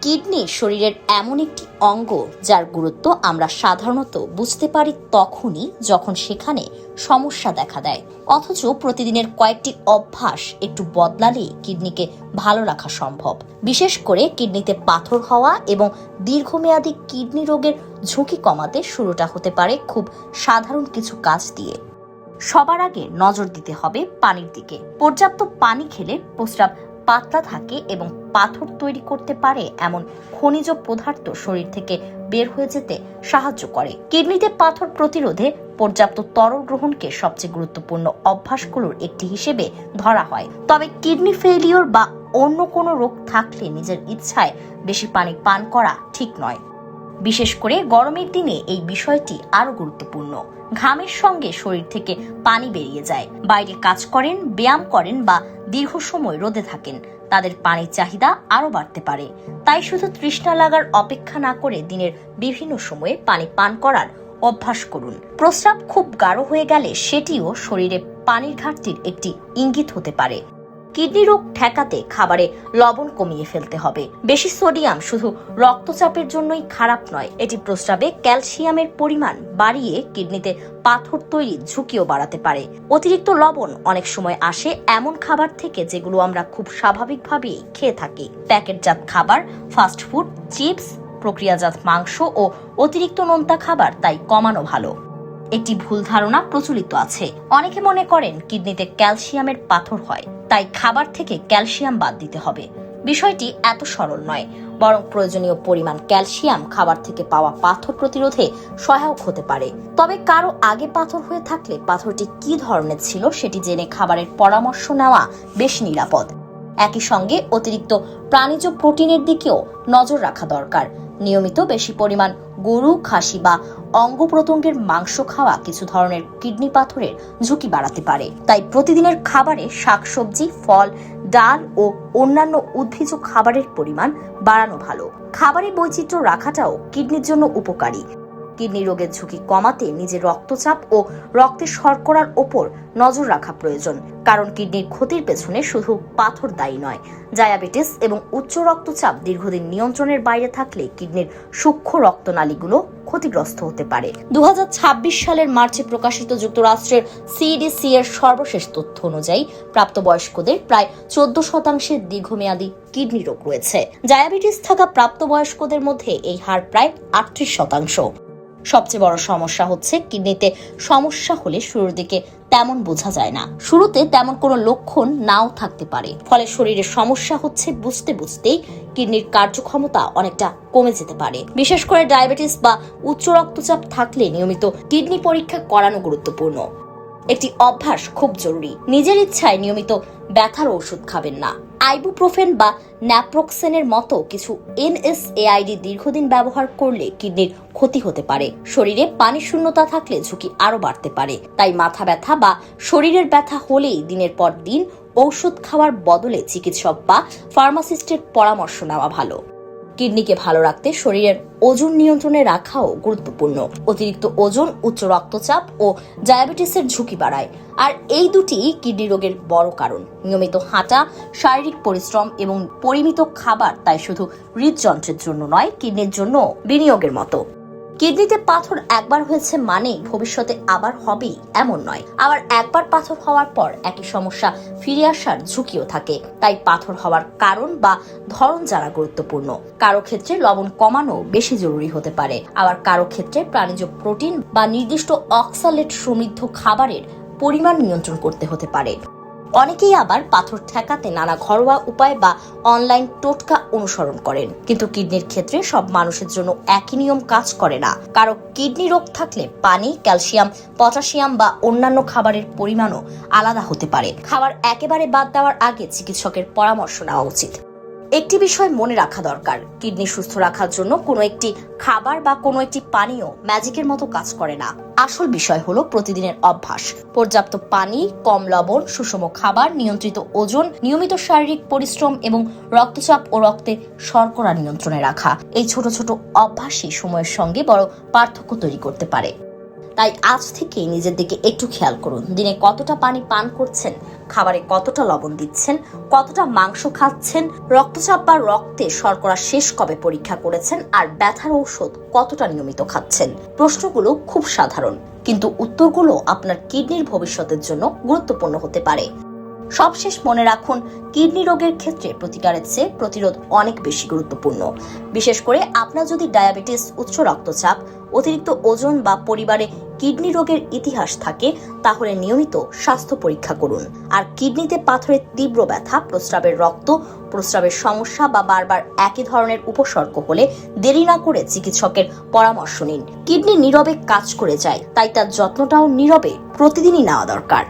Kidney শরীরের এমন একটি অঙ্গ যার গুরুত্ব আমরা সাধারণত বুঝতে পারি তখনই যখন সেখানে সমস্যা দেখা দেয়, অথচ প্রতিদিনের কয়েকটি অভ্যাস একটু বদলালেই কিডনিকে ভালো রাখা সম্ভব। বিশেষ করে কিডনিতে পাথর হওয়া এবং দীর্ঘমেয়াদী কিডনি রোগের ঝুঁকি কমাতে শুরুটা হতে পারে খুব সাধারণ কিছু কাজ দিয়ে। সবার আগে নজর দিতে হবে পানির দিকে। পর্যাপ্ত পানি খেলে প্রস্রাব পাতলা থাকে এবং পাথর তৈরি করতে পারে এমন খনিজ পদার্থ শরীর থেকে বের হয়ে যেতে সাহায্য করে। কিডনিতে পাথর প্রতিরোধে পর্যাপ্ত তরল গ্রহণকে সবচেয়ে গুরুত্বপূর্ণ অভ্যাসগুলোর একটি হিসেবে ধরা হয়। তবে কিডনি ফেলিওর বা অন্য কোনো রোগ থাকলে নিজের ইচ্ছায় বেশি পানি পান করা ঠিক নয়। বিশেষ করে গরমের দিনে এই বিষয়টি আরো গুরুত্বপূর্ণ। ঘামের সঙ্গে শরীর থেকে পানি বেরিয়ে যায়। বাইরে কাজ করেন, ব্যায়াম করেন বা দীর্ঘ সময় রোদে থাকেন, তাদের পানির চাহিদা আরো বাড়তে পারে। তাই শুধু তৃষ্ণা লাগার অপেক্ষা না করে দিনের বিভিন্ন সময়ে পানি পান করার অভ্যাস করুন। প্রস্রাব খুব গাঢ় হয়ে গেলে সেটিও শরীরে পানির ঘাটতির একটি ইঙ্গিত হতে পারে। কিডনি রোগ ঠেকাতে খাবারে লবণ কমিয়ে ফেলতে হবে। বেশি সোডিয়াম শুধু রক্তচাপের জন্যই খারাপ নয়, এটি প্রস্রাবে ক্যালসিয়ামের পরিমাণ বাড়িয়ে কিডনিতে পাথর তৈরির ঝুঁকিও বাড়াতে পারে। অতিরিক্ত লবণ অনেক সময় আসে এমন খাবার থেকে যেগুলো আমরা খুব স্বাভাবিকভাবেই খেয়ে থাকি। প্যাকেটজাত খাবার, ফাস্টফুড, চিপস, প্রক্রিয়াজাত মাংস ও অতিরিক্ত নোনতা খাবার তাই কমানো ভালো। একটি ভুল ধারণা প্রচলিত আছে। অনেকে মনে করেন কিডনিতে ক্যালসিয়ামের পাথর হয়, তাই খাবার থেকে ক্যালসিয়াম বাদ দিতে হবে। বিষয়টি এত সরল নয়, বরং প্রয়োজনীয় পরিমাণ ক্যালসিয়াম খাবার থেকে পাওয়া পাথর প্রতিরোধে সহায়ক হতে পারে। তবে কারো আগে পাথর হয়ে থাকলে পাথরটি কি ধরনের ছিল সেটি জেনে খাবারের পরামর্শ নেওয়া বেশ নিরাপদ। একই সঙ্গে অতিরিক্ত প্রাণীজ প্রোটিনের দিকেও নজর রাখা দরকার। নিয়মিত বেশি পরিমাণ গরু, খাসি বা অঙ্গ প্রত্যঙ্গের মাংস খাওয়া কিছু ধরনের কিডনি পাথরের ঝুঁকি বাড়াতে পারে। তাই প্রতিদিনের খাবারে শাকসবজি, ফল, ডাল ও অন্যান্য উদ্ভিজ্জ খাবারের পরিমাণ বাড়ানো ভালো। খাবারে বৈচিত্র্য রাখাটাও কিডনির জন্য উপকারী। কিডনি রোগের ঝুঁকি কমাতে নিজের রক্তচাপ ও রক্তের শর্করার ওপর নজর রাখা প্রয়োজন, কারণ কিডনির ক্ষতির পেছনে শুধু পাথর দায়ী নয়। ডায়াবেটিস এবং উচ্চ রক্তচাপ দীর্ঘদিন নিয়ন্ত্রণের বাইরে থাকলে কিডনির সূক্ষ্ম রক্তনালীগুলো ক্ষতিগ্রস্ত হতে পারে। 2026 সালের মার্চে প্রকাশিত যুক্তরাষ্ট্রের সিডিসি এর সর্বশেষ তথ্য অনুযায়ী প্রাপ্তবয়স্কদের প্রায় 14% দীর্ঘমেয়াদী কিডনি রোগ রয়েছে। ডায়াবেটিস থাকা প্রাপ্তবয়স্কদের মধ্যে এই হার প্রায় 38%। সবচেয়ে বড় সমস্যা হচ্ছে কিডনিতে সমস্যা হলে শুরুর দিকে তেমন বোঝা যায় না। শুরুতে তেমন কোনো লক্ষণ নাও থাকতে পারে, ফলে শরীরে সমস্যা হচ্ছে বুঝতে বুঝতেই কিডনির কার্যক্ষমতা অনেকটা কমে যেতে পারে। বিশেষ করে ডায়াবেটিস বা উচ্চ রক্তচাপ থাকলে নিয়মিত কিডনি পরীক্ষা করানো গুরুত্বপূর্ণ। একটি অভ্যাস খুব জরুরি। নিজের ইচ্ছায় নিয়মিত ব্যথার ওষুধ খাবেন না। আইবুপ্রোফেন বা ন্যাপ্রোক্সেনের মতো কিছু এনএসএআইডি দীর্ঘদিন ব্যবহার করলে কিডনির ক্ষতি হতে পারে। শরীরে পানি শূন্যতা থাকলে ঝুঁকি আরো বাড়তে পারে। তাই মাথা ব্যথা বা শরীরের ব্যথা হলেই দিনের পর দিন ঔষধ খাওয়ার বদলে চিকিৎসক বা ফার্মাসিস্টের পরামর্শ নেওয়া ভালো। কিডনিকে ভালো রাখতে শরীরের ওজন নিয়ন্ত্রণে রাখাও গুরুত্বপূর্ণ। অতিরিক্ত ওজন উচ্চ রক্তচাপ ও ডায়াবেটিসের ঝুঁকি বাড়ায়, আর এই দুটি কিডনি রোগের বড় কারণ। নিয়মিত হাঁটা, শারীরিক পরিশ্রম এবং পরিমিত খাবার তাই শুধু হৃদযন্ত্রের জন্য নয়, কিডনির জন্য বিনিয়োগের মতো। কিডনিতে পাথর একবার হয়েছে মানেই ভবিষ্যতে আবার হবেই এমন নয়। আবার একবার পাথর হওয়ার পর একই সমস্যা ফিরে আসার ঝুঁকিও থাকে। তাই পাথর হওয়ার কারণ বা ধরন জানা গুরুত্বপূর্ণ। কারো ক্ষেত্রে লবণ কমানো বেশি জরুরি হতে পারে, আবার কারো ক্ষেত্রে প্রাণীজ প্রোটিন বা নির্দিষ্ট অক্সালেট সমৃদ্ধ খাবারের পরিমাণ নিয়ন্ত্রণ করতে হতে পারে। অনেকেই আবার পাথর ঠেকাতে নানা ঘরোয়া উপায় বা অনলাইন টোটকা অনুসরণ করেন, কিন্তু কিডনির ক্ষেত্রে সব মানুষের জন্য একই নিয়ম কাজ করে না। কারো কিডনি রোগ থাকলে পানি, ক্যালসিয়াম, পটাশিয়াম বা অন্যান্য খাবারের পরিমাণও আলাদা হতে পারে। খাবার একেবারে বাদ দেওয়ার আগে চিকিৎসকের পরামর্শ নেওয়া উচিত। একটি বিষয় মনে রাখা দরকার, কিডনি সুস্থ রাখার জন্য কোনো একটি খাবার বা কোনো একটি পানীয় ম্যাজিকের মতো কাজ করে না। আসল বিষয় হলো প্রতিদিনের অভ্যাস। পর্যাপ্ত পানি, কম লবণ, সুষম খাবার, নিয়ন্ত্রিত ওজন, নিয়মিত শারীরিক পরিশ্রম এবং রক্তচাপ ও রক্তে শর্করা নিয়ন্ত্রণে রাখা। এই ছোট ছোট অভ্যাসই সময়ের সঙ্গে বড় পার্থক্য তৈরি করতে পারে। তাই আজ থেকে নিজের দিকে একটু খেয়াল করুন। দিনে কতটা পানি পান করছেন, খাবারে কতটা লবণ দিচ্ছেন, কতটা মাংস খাচ্ছেন, রক্তচাপ বা রক্তে শর্করা শেষ কবে পরীক্ষা করেছেন, আর ব্যথার ঔষধ কতটা নিয়মিত খাচ্ছেন। প্রশ্নগুলো খুব সাধারণ, কিন্তু উত্তরগুলো আপনার কিডনির ভবিষ্যতের জন্য গুরুত্বপূর্ণ হতে পারে। সবশেষ মনে রাখুন, কিডনি রোগের ক্ষেত্রে প্রতিকারের চেয়ে প্রতিরোধ অনেক বেশি গুরুত্বপূর্ণ। বিশেষ করে আপনার যদি ডায়াবেটিস, উচ্চ রক্তচাপ, অতিরিক্ত ওজন বা পরিবারে কিডনি রোগের ইতিহাস থাকে, তাহলে নিয়মিত স্বাস্থ্য পরীক্ষা করুন। আর কিডনিতে পাথরের তীব্র ব্যথা, প্রস্রাবের রক্ত, প্রস্রাবের সমস্যা বা বারবার একই ধরনের উপসর্গ হলে দেরি না করে চিকিৎসকের পরামর্শ নিন। কিডনি নীরবে কাজ করে যায়, তাই তার যত্নটাও নীরবে প্রতিদিনই নেওয়া দরকার।